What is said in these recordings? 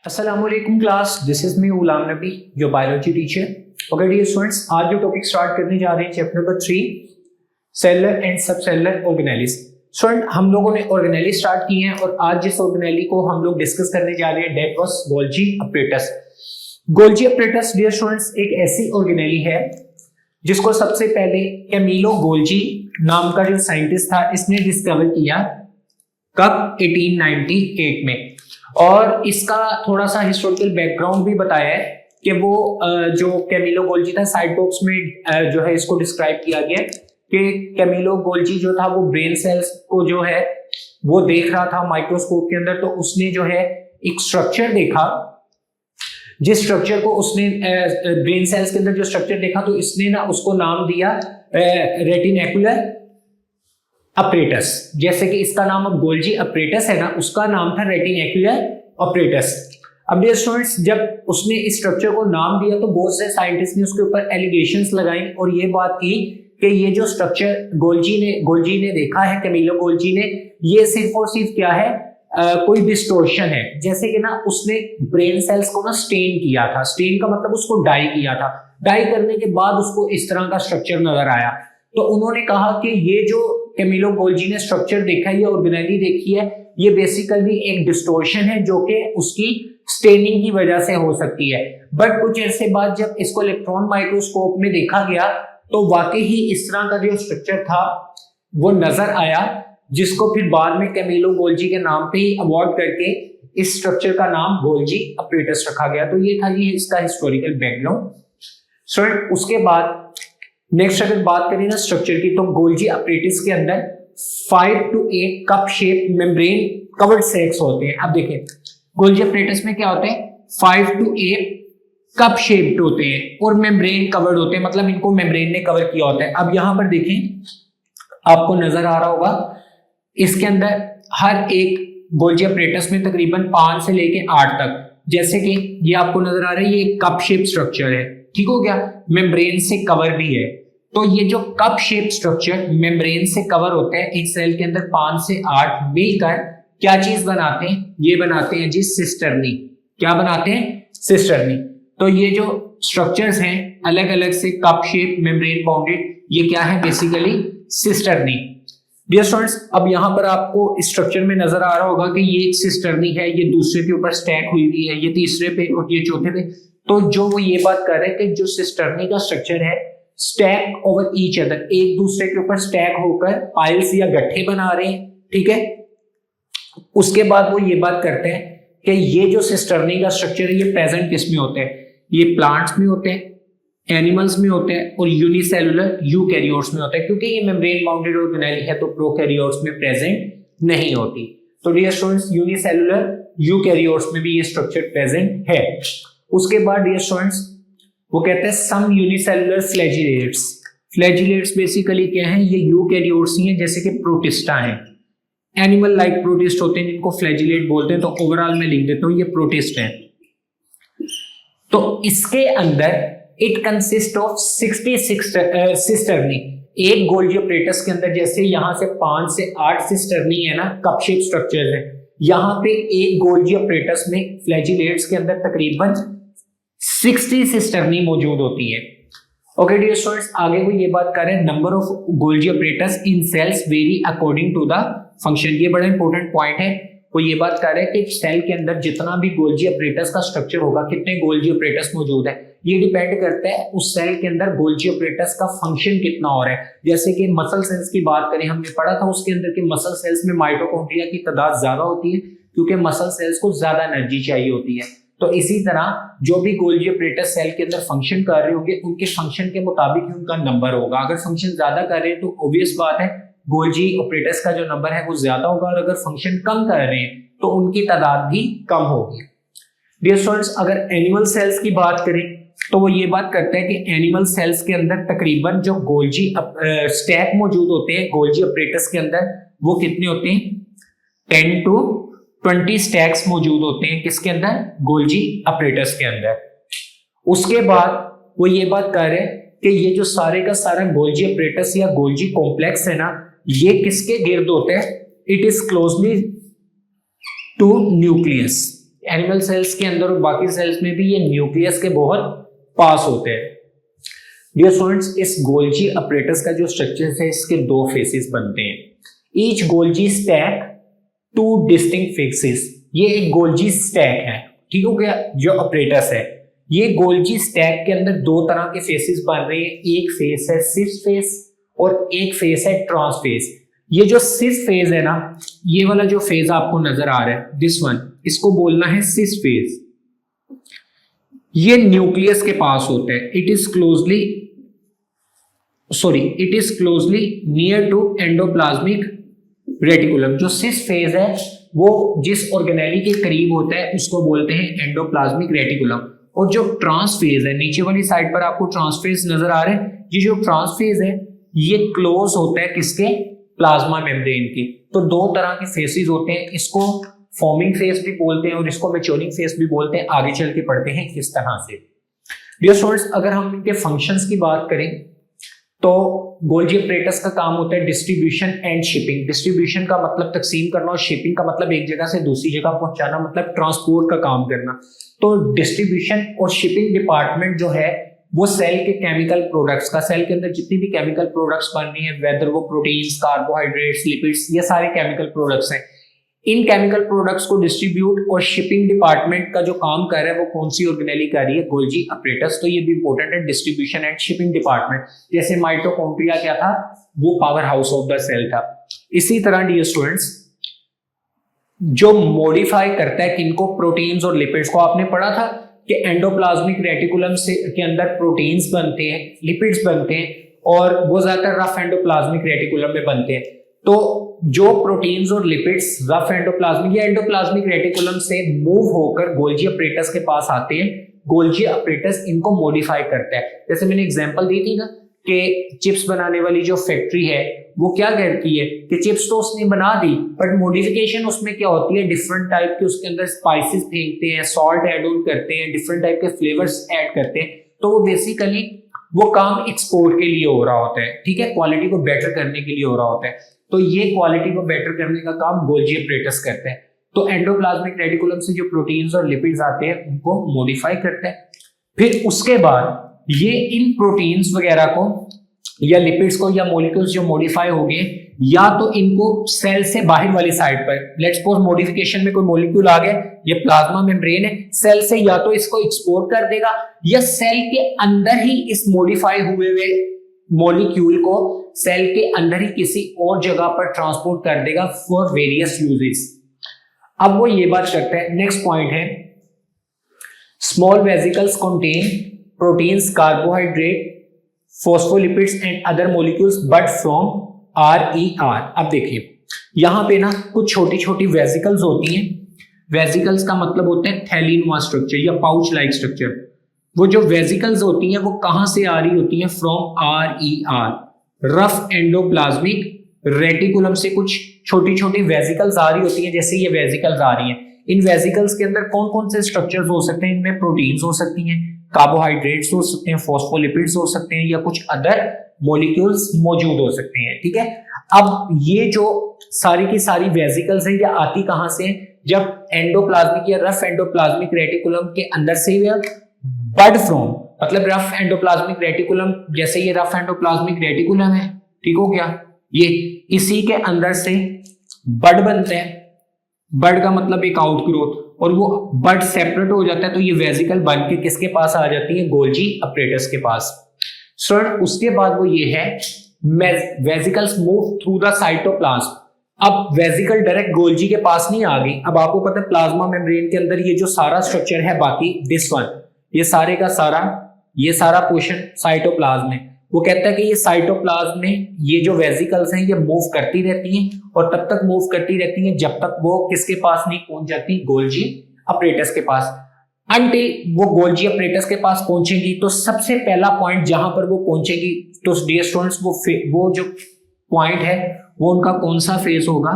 अस्सलामुअलैकुम class, this is me Ghulam Nabi, your biology teacher. Okay dear students, आज जो topic start करने जा रहे हैं chapter number 3, cellular and sub cellular organelles. Student, हम लोगों ने ऑर्गेनेली स्टार्ट की हैं और आज जिस ऑर्गेनेली को हम लोग डिस्कस करने जा रहे हैं that was Golgi apparatus. Golgi apparatus dear students एक ऐसी ऑर्गेनेली है जिसको सबसे पहले कैमिलो गोल्जी नाम का जो साइंटिस्ट था इसने डिस्कवर किया कब 1898 में। और इसका थोड़ा सा हिस्टोरिकल बैकग्राउंड भी बताया है कि वो जो कैमिलो गोल्जी था, साइड बॉक्स में जो है इसको डिस्क्राइब किया गया कि कैमिलो गोल्जी जो था वो ब्रेन सेल्स को जो है वो देख रहा था माइक्रोस्कोप के अंदर। तो उसने जो है एक स्ट्रक्चर देखा, जिस स्ट्रक्चर को उसने ब्रेन सेल्स के अंदर जो स्ट्रक्चर देखा तो इसने ना उसको नाम दिया रेटिनैकुलर अपरेटस। जैसे कि इसका नाम अब गोल्जी अपरेटस है ना, उसका नाम था रेटिनैकुलर अपरेटस। अब डियर स्टूडेंट्स, जब उसने इस स्ट्रक्चर को नाम दिया तो बहुत से साइंटिस्ट ने उसके ऊपर एलिगेशंस लगाई और ये बात की कि ये जो स्ट्रक्चर गोल्जी ने देखा है, कैमिलो गोल्जी ने, ये सिर्फ और सिर्फ क्या है, कोई डिस्टोर्शन है। जैसे कि ना उसने ब्रेन सेल्स को ना स्टेन किया था, स्टेन का मतलब उसको डाई किया था, डाई करने के बाद उसको इस तरह का स्ट्रक्चर नजर आया। तो उन्होंने कहा कि ये जो कैमिलो गोल्जी ने स्ट्रक्चर देखा है, ये ऑर्गेनेली देखी है, ये बेसिकली एक डिस्टोर्शन है जो कि उसकी स्टेनिंग की वजह से हो सकती है। बट कुछ ऐसे बाद जब इसको इलेक्ट्रॉन माइक्रोस्कोप में देखा गया तो वाकई ही इस तरह का जो स्ट्रक्चर था वो नजर आया, जिसको फिर बाद में कैमिलो गोल्जी के नाम पे ही अवॉर्ड करके इस स्ट्रक्चर का नाम गोल्जी अपरेटस रखा गया। तो ये था ये इसका हिस्टोरिकल बैकग्राउंड। सो उसके बाद नेक्स्ट अगर बात करें ना स्ट्रक्चर की, तो गोल्जी अपरेटस के अंदर 5 to 8 cup shape membrane covered sacs होते हैं। अब देखें गोल्जी अपरेटस में क्या होते हैं, 5 to 8 कप शेप्ड होते हैं और मेम्ब्रेन कवर्ड होते हैं, मतलब इनको मेम्ब्रेन ने कवर किया होता है। अब यहां पर देखें, आपको नजर आ रहा होगा इसके अंदर हर एक गोल्जी अपरेटस में तकरीबन 5 से लेके 8 तक, जैसे कि ये आपको नजर आ रहा है, ये एक कप शेप स्ट्रक्चर है, ठीक हो गया, मेम्ब्रेन से कवर भी है। तो ये जो कप शेप स्ट्रक्चर मेम्ब्रेन से कवर होते हैं, एक सेल के अंदर 5 से 8 मिलकर क्या चीज बनाते हैं, ये बनाते हैं जी सिस्टर्नी। क्या बनाते हैं, सिस्टर्नी। तो ये जो स्ट्रक्चर्स हैं अलग अलग से कप शेप मेम्ब्रेन बाउंडेड, ये क्या है, बेसिकली सिस्टर्नी। डियर स्टूडेंट्स, अब यहाँ पर आपको स्ट्रक्चर में नजर आ रहा होगा कि ये एक सिस्टर्नी है, ये दूसरे के ऊपर स्टैक हुई हुई है, ये तीसरे पे और ये चौथे पे। तो जो वो ये बात कर रहे हैं कि जो सिस्टर्नी का स्ट्रक्चर है स्टैक ओवर ईच अदर, एक दूसरे के ऊपर स्टैक होकर पाइल्स या गट्ठे बना रहे हैं, ठीक है। उसके बाद वो ये बात करते हैं कि ये जो सिस्टर्नी का स्ट्रक्चर है ये प्रेजेंट किस में होते हैं, ये प्लांट्स में होते हैं, एनिमल्स में होते हैं और यूनिसेलुलर यूकैरियोट्स में होते हैं। क्योंकि ये मेम्ब्रेन बाउंडेड ऑर्गेनेली है तो प्रोकैरियोट्स में प्रेजेंट नहीं होती। तो डियर स्टूडेंट्स, यूनिसेलुलर यूकैरियोट्स में भी ये स्ट्रक्चर प्रेजेंट है। उसके बाद डियर स्टूडेंट्स वो कहते हैं सम यूनिसेलुलर फ्लैजिलेट्स। फ्लैजिलेट्स बेसिकली क्या है, ये यूकैरियोट्स ही हैं, जैसे कि प्रोटिस्टा हैं, एनिमल लाइक प्रोटिस्ट होते हैं जिनको फ्लैजिलेट बोलते हैं। तो ओवरऑल मैं लिख देता हूं ये प्रोटिस्ट है। तो इसके अंदर इट कंसिस्ट ऑफ 66 सिस्टर्नी। एक गोल्जी अपरेटस के अंदर जैसे यहां से 5 से 8 सिस्टर्नी है ना, कप शेप स्ट्रक्चर है, यहां पे एक गोल्जी अपरेटस में फ्लैजिलेट्स के अंदर तकरीबन 60 सिस्टर्नी मौजूद होती है। ओके डियर स्टूडेंट्स, आगे वो ये बात कर रहे हैं number of Golgi apparatus in cells vary according to the function. ये बड़ा इंपॉर्टेंट पॉइंट है। वो ये बात कर रहे हैं कि सेल के अंदर जितना भी गोल्जी अपरेटस का स्ट्रक्चर होगा, कितने गोल्जी अपरेटस मौजूद है, ये डिपेंड करता है उस सेल के अंदर गोल्जी अपरेटस का फंक्शन कितना हो रहा है। जैसे कि मसल सेल्स की बात करें, हमने पढ़ा था उसके अंदर कि मसल सेल्स में माइटोकॉन्ड्रिया की तादाद ज्यादा होती है क्योंकि मसल सेल्स को ज्यादा एनर्जी चाहिए होती है। तो इसी तरह जो भी गोल्जी अपरेटस सेल के अंदर फंक्शन कर रहे होंगे उनके फंक्शन के मुताबिक ही उनका नंबर होगा। अगर फंक्शन ज्यादा कर रहे हैं तो ऑब्वियस बात है गोल्जी अपरेटस का जो नंबर है वो ज्यादा होगा, और अगर फंक्शन कम कर रहे हैं तो उनकी तादाद भी कम होगी। डियर स्टूडेंट्स, अगर एनिमल सेल्स की बात करें तो वो ये बात करते हैं कि एनिमल सेल्स के अंदर तकरीबन जो गोल्जी स्टैक मौजूद होते हैं गोल्जी अपरेटस के अंदर, वो कितने होते हैं, 10 to 20 स्टैक्स मौजूद होते हैं किसके अंदर, गोल्जी अपरेटस के अंदर। उसके बाद वो ये बात कर रहे हैं कि ये जो सारे का सारा गोल्जी अपरेटस या गोल्जी कॉम्प्लेक्स है ना, ये किसके गिर्द होते हैं? It is closely to nucleus. Animal cells के अंदर और बाकी सेल्स में भी ये न्यूक्लियस के बहुत पास होते हैं। डियर स्टूडेंट्स, इस गोल्जी अपरेटस का जो स्ट्रक्चर है इसके दो फेसेस बनते हैं। Each Golgi stack two distinct faces. ये एक गोल्जी स्टैक है, ठीक हो गया। जो अपरेटस है ये गोल्जी स्टैक के अंदर दो तरह के फेसेस बन रहे हैं। एक फेस है सिस फेस और एक फेस है ट्रांस फेस। ये जो सिस फेज है ना, ये वाला जो फेज आपको नजर आ रहा है दिस वन, इसको बोलना है सिस फेज। ये न्यूक्लियस के पास होता है। It is closely near to endoplasmic reticulum. जो सिस फेज है वो जिस ऑर्गेनेली के करीब होता है उसको बोलते हैं एंडोप्लाज्मिक रेटिकुलम। और जो ट्रांस फेज है, नीचे वाली साइड पर आपको ट्रांस फेज नजर आ रहे हैं, ये जो ट्रांस फेज है ये क्लोज होता है किसके? प्लाज्मा मेम्ब्रेन की। तो दो तरह के फेसेस होते हैं, इसको फॉर्मिंग फेस भी बोलते हैं और इसको मैच्योरिंग फेस भी बोलते हैं। आगे चल के पढ़ते हैं किस तरह से। डियर स्टूडेंट्स, अगर हम इनके फंक्शंस की बात करें तो गोल्जी अपरेटस का काम होता है डिस्ट्रीब्यूशन एंड शिपिंग। डिस्ट्रीब्यूशन का मतलब तकसीम करना और शिपिंग का मतलब एक जगह से दूसरी जगह पहुंचाना, मतलब ट्रांसपोर्ट का काम करना। तो डिस्ट्रीब्यूशन और शिपिंग डिपार्टमेंट जो है वो सेल के केमिकल प्रोडक्ट्स का, सेल के अंदर जितनी भी केमिकल प्रोडक्ट्स बन रही है, वेदर वो प्रोटीन्स, कार्बोहाइड्रेट्स, लिपिड्स, ये सारे केमिकल प्रोडक्ट्स हैं। इन केमिकल प्रोडक्ट्स को डिस्ट्रीब्यूट और शिपिंग डिपार्टमेंट का जो काम कर रहा है वो कौन सी ऑर्गेनेली कर रही है? Golgi apparatus. तो ये भी इंपॉर्टेंट है, डिस्ट्रीब्यूशन एंड शिपिंग डिपार्टमेंट। जैसे माइटोकॉन्ड्रिया क्या था? वो power house of the cell था। इसी तरह डियर स्टूडेंट्स, जो मॉडिफाई करता है किनको? प्रोटीन्स और लिपिड्स को। आपने पढ़ा था कि एंडोप्लाज्मिक रेटिकुलम से के अंदर प्रोटीन्स बनते हैं, लिपिड्स बनते हैं और वो ज्यादातर रफ एंडोप्लाज्मिक रेटिकुलम में बनते हैं। तो जो प्रोटीन्स और लिपिड्स रफ एंडोप्लाज्मिक या एंडोप्लाज्मिक रेटिकुलम से मूव होकर गोल्जी अपरेटस के पास आते हैं, गोल्जी अपरेटस इनको मॉडिफाई करता है। जैसे मैंने एग्जांपल दी थी ना कि चिप्स बनाने वाली जो फैक्ट्री है वो क्या करती है कि चिप्स तो उसने बना दी, बट मॉडिफिकेशन उसमें क्या होती है? डिफरेंट टाइप के उसके अंदर स्पाइसेस फेंकते हैं, सॉल्ट ऐड ऑन करते हैं, डिफरेंट टाइप के फ्लेवर्स ऐड करते हैं। तो वो बेसिकली वो काम एक्सपोर्ट के लिए हो रहा होता है, ठीक है, क्वालिटी को बेटर करने के लिए हो रहा होता है। तो ये क्वालिटी को बेटर करने का काम गोल्जी अपरेटस करते हैं। तो एंडोप्लाज्मिक रेटिकुलम से जो प्रोटीन्स और लिपिड्स आते हैं उनको मॉडिफाई करते हैं। फिर उसके बाद ये इन प्रोटीन्स वगैरह को या लिपिड्स को या मॉलिक्यूल्स जो मॉडिफाई हो गए, या तो इनको सेल से बाहर वाली साइड पर, लेट्स सपोज मॉडिफिकेशन में कोई मॉलिक्यूल आ गया, ये प्लाज्मा मेम्ब्रेन है, सेल से या तो इसको एक्सपोर्ट कर देगा या सेल के अंदर ही इस मॉडिफाई हुए हुए मॉलिक्यूल को सेल के अंदर ही किसी और जगह पर ट्रांसपोर्ट कर देगा फॉर वेरियस यूजेस। अब वो ये बात करते हैं, नेक्स्ट पॉइंट है small vesicles contain proteins, carbohydrate, phospholipids and other molecules but from RER। अब देखिए यहां पे ना कुछ छोटी छोटी वेसिकल्स होती हैं। वेसिकल्स का मतलब होता है थैलीनुमा स्ट्रक्चर या पाउच लाइक स्ट्रक्चर। वो जो वेसिकल्स होती हैं वो कहां से आ रही होती हैं? From RER, rough endoplasmic reticulum से कुछ छोटी छोटी वेसिकल्स आ रही होती हैं। जैसे ये वेसिकल्स आ रही हैं, इन वेसिकल्स के अंदर कौन कौन से स्ट्रक्चर्स हो सकते हैं? इनमें प्रोटीन्स हो सकती हैं, कार्बोहाइड्रेट्स हो सकते हैं, फॉस्फोलिपिड्स हो सकते हैं या कुछ अदर मॉलिक्यूल्स मौजूद हो सकते हैं, ठीक है। अब ये जो सारी की सारी वेसिकल्स हैं ये आती कहां से? जब एंडोप्लाज्मिक या रफ एंडोप्लाज्मिक रेटिकुलम के अंदर से बड फ्रॉम, मतलब रफ एंडोप्लाज्मिक रेटिकुलम, जैसे ये रफ एंडोप्लाज्मिक रेटिकुलम है, ठीक हो गया, ये इसी के अंदर से बड बनते हैं। बड का मतलब एक आउटग्रोथ, और वो बड सेपरेट हो जाता है तो ये वेसिकल बन के किसके पास आ जाती है? गोल्जी अपरेटस के पास। सर उसके बाद वो ये है vesicles move through the cytoplasm. अब वेसिकल डायरेक्ट गोल्जी के पास नहीं आ गई। अब आपको पता है प्लाज्मा मेम्ब्रेन के अंदर ये जो सारा स्ट्रक्चर है, बाकी दिस वन, ये सारे का सारा, ये सारा पोर्शन साइटोप्लाज्म है। वो कहता है कि ये साइटोप्लाज्म में ये जो वेसिकल्स हैं ये मूव करती रहती हैं और तब तक मूव करती रहती हैं जब तक वो किसके पास नहीं पहुंच जाती? गोल्जी अपरेटस के पास। अनटिल वो गोल्जी अपरेटस के पास पहुंचेगी तो सबसे पहला पॉइंट जहां पर वो पहुंचेगी, तो डियर स्टूडेंट्स वो जो पॉइंट है वो उनका कौन सा फेज होगा?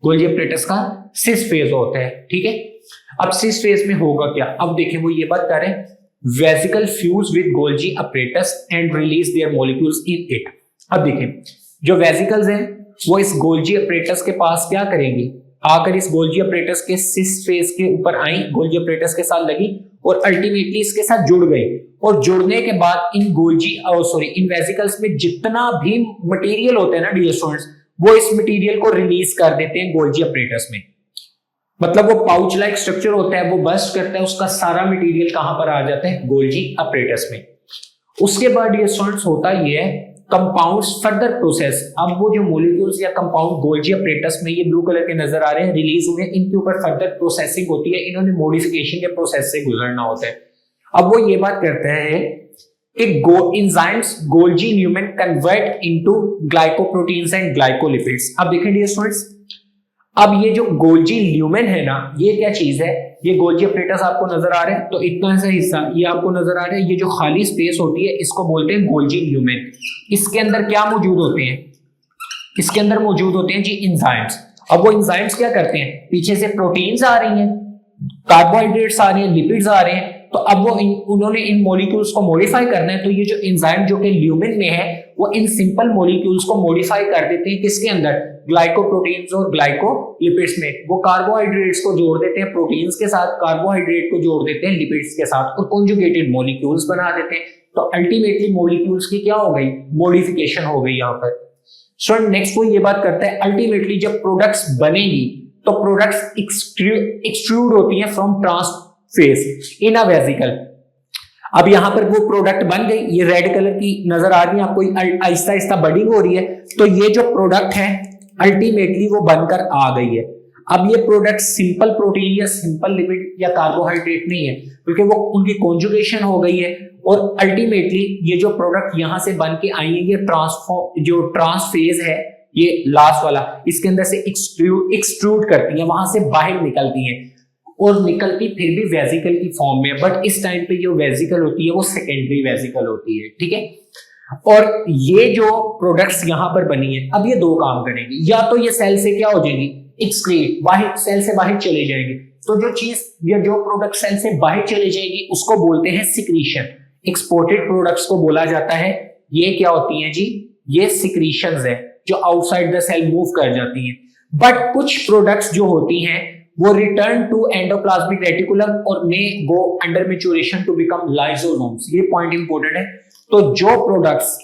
गोल्जी अपरेटस का सिस फेज होता है, ठीक है। अब सिस फेज में होगा क्या? अब देखिए वो ये बात करें vesicle fuse with Golgi apparatus and release there molecules in it. अब देखिए जो वेसिकल्स हैं वो इस गोल्जी अपरेटस के पास क्या करेंगी, आकर इस गोल्जी अपरेटस के सिस फेस के ऊपर आई, गोल्जी अपरेटस के साथ लगी और अल्टीमेटली इसके साथ जुड़ गई। और जुड़ने के बाद इन इन वेसिकल्स में जितना भी मटेरियल होता है ना डियर स्टूडेंट्स, वो इस मटेरियल को रिलीज कर देते हैं गोल्जी अपरेटस में। मतलब वो पाउच लाइक स्ट्रक्चर होता है, वो बस्ट करता है, उसका सारा मटेरियल कहां पर आ जाता है, गोल्जी अपरेटस में। उसके बाद डियर स्टूडेंट्स होता ये है कंपाउंड्स फर्दर प्रोसेस। अब वो जो मॉलिक्यूल्स या कंपाउंड गोल्जी अपरेटस में ये ब्लू कलर के नजर आ रहे हैं, रिलीज हुए, इनके ऊपर फर्दर प्रोसेसिंग होती है, इन्होंने मॉडिफिकेशन के प्रोसेस से गुजरना होता है। अब वो ये बात करते हैं कि enzymes Golgi Neumann convert into glycoproteins and glycolipids. अब देखें डियर स्टूडेंट्स, अब ये जो गोल्जी ल्यूमेन है ना, ये क्या चीज है, ये गोल्जी अपरेटस आपको नजर आ रहे हैं, तो इतना सा हिस्सा ये आपको नजर आ रहा है, ये जो खाली स्पेस होती है इसको बोलते हैं गोल्जी ल्यूमेन। इसके अंदर क्या मौजूद होते हैं, इसके अंदर मौजूद होते हैं जी एंजाइम्स। अब वो एंजाइम्स क्या करते हैं, पीछे से प्रोटीन्स आ रही हैं, कार्बोहाइड्रेट्स आ रहे हैं, लिपिड्स आ रहे हैं, तो अब वो उन्होंने इन मॉलिक्यूल्स को मॉडिफाई करना है। तो ये जो एंजाइम जो कि ल्यूमेन में है वो इन सिंपल मॉलिक्यूल्स को मॉडिफाई कर देते हैं, किसके अंदर, ग्लाइकोप्रोटीन्स और ग्लाइकोलिपिड्स में। वो कार्बोहाइड्रेट्स को जोड़ देते हैं प्रोटीन्स के साथ, कार्बोहाइड्रेट को जोड़ देते हैं लिपिड्स के साथ और कॉन्जुगेटेड मॉलिक्यूल्स बना देते हैं। तो अल्टीमेटली मॉलिक्यूल्स की क्या हो गई, मॉडिफिकेशन हो गई यहाँ पर। सो नेक्स्ट वो ये बात करता है अल्टीमेटली जब प्रोडक्ट्स बनेगी तो प्रोडक्ट्स एक्सट्रूड होती हैं from trans face in a vesicle. अब यहां पर वो प्रोडक्ट बन गई, ये रेड कलर की नजर आ रही है आपको, आहिस्ता आहिस्ता बडिंग हो रही है। तो ये जो प्रोडक्ट है अल्टीमेटली वो बनकर आ गई है। अब ये प्रोडक्ट सिंपल प्रोटीन या सिंपल लिपिड या कार्बोहाइड्रेट नहीं है, क्योंकि वो उनकी कॉन्जुगेशन हो गई है और अल्टीमेटली ये जो प्रोडक्ट यहां से बन के आई है, ये जो ट्रांसफेज है, ये लास्ट वाला, इसके अंदर से एक्सट्रूड करती है, वहां से बाहर निकलती है और निकलती फिर भी वेसिकल की फॉर्म में। बट इस टाइम पे जो वेसिकल होती है वो सेकेंडरी वेसिकल होती है, ठीक है। और ये जो प्रोडक्ट्स यहां पर बनी है, अब ये दो काम करेंगे, या तो ये सेल से क्या हो जाएगी, एक्सक्रीट, बाहर, सेल से बाहर चले जाएंगे। तो जो चीज या जो प्रोडक्ट सेल से बाहर चले जाएगी उसको बोलते हैं सिक्रीशन। एक्सपोर्टेड प्रोडक्ट्स को बोला जाता है, ये क्या होती हैं जी, ये सिक्रीशंस है जो आउटसाइड द सेल मूव कर जाती हैं। बट कुछ प्रोडक्ट्स जो होती हैं वो रिटर्न टू एंडोप्लाज्मिक रेटिकुलम और may go under maturation to become lysosomes. ये पॉइंट इंपॉर्टेंट है। तो जो प्रोडक्ट्स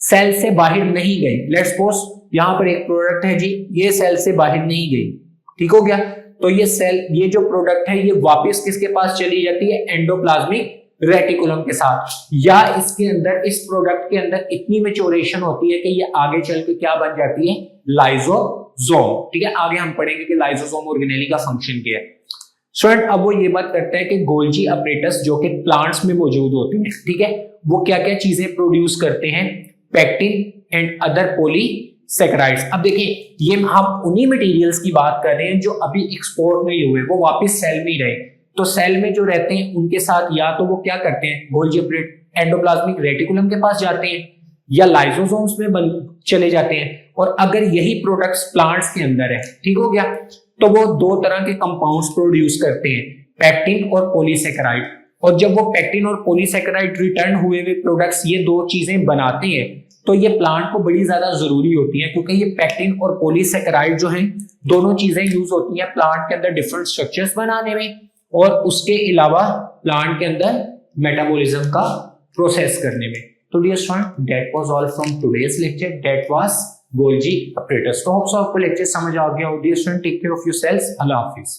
सेल से बाहर नहीं गए, लेट्स सपोज यहां पर एक प्रोडक्ट है जी, ये सेल से बाहर नहीं गई, ठीक हो गया, तो ये सेल, ये जो प्रोडक्ट है ये वापस किसके पास चली जाती है, एंडोप्लाज्मिक रेटिकुलम के साथ, या इसके अंदर, इस प्रोडक्ट के अंदर इतनी मैच्योरेशन होती है कि ये आगे चल के क्या बन जाती है, लाइसोसोम। ठीक है, आगे हम पढ़ेंगे कि लाइसोसोम ऑर्गेनेली का फंक्शन क्या है। स्टूडेंट अब वो ये बात करता है कि गोल्जी अपरेटस जो कि प्लांट्स में मौजूद होते हैं, ठीक है, वो क्या क्या चीजें प्रोड्यूस करते हैं, पैक्टिन एंड अदर पॉलीसेकेराइड्स। अब देखिए ये हम उन्हीं मटेरियल्स की बात कर रहे हैं जो अभी एक्सपोर्ट नहीं हुए, वो वापस सेल में ही रहे। तो सेल में जो रहते हैं उनके साथ या तो वो क्या करते हैं, गोल्जी अपरेटस एंडोप्लाज्मिक रेटिकुलम के पास जाते हैं या लाइसोसोम्स में चले जाते हैं। और अगर यही प्रोडक्ट्स प्लांट्स के अंदर है, ठीक हो गया, तो वो दो तरह के कंपाउंड्स प्रोड्यूस करते हैं, पैक्टिन और पॉलीसेकेराइड। और जब वो पैक्टिन और पॉलीसेकेराइड रिटर्न हुए हुए प्रोडक्ट्स ये दो चीजें बनाते हैं, तो ये प्लांट को बड़ी ज्यादा जरूरी होती है, क्योंकि ये पैक्टिन और पॉलीसेकेराइड जो है दोनों चीजें यूज होती हैं प्लांट के अंदर डिफरेंट स्ट्रक्चर्स बनाने में, और उसके अलावा प्लांट के अंदर मेटाबॉलिज्म का प्रोसेस करने में। तो dear student, that was all from today's lecture, that was Golgi apparatus. तो होप्स आपको लेक्चर समझ आ गया हो। Dear student, take care of yourselves. अल्लाह हाफिज।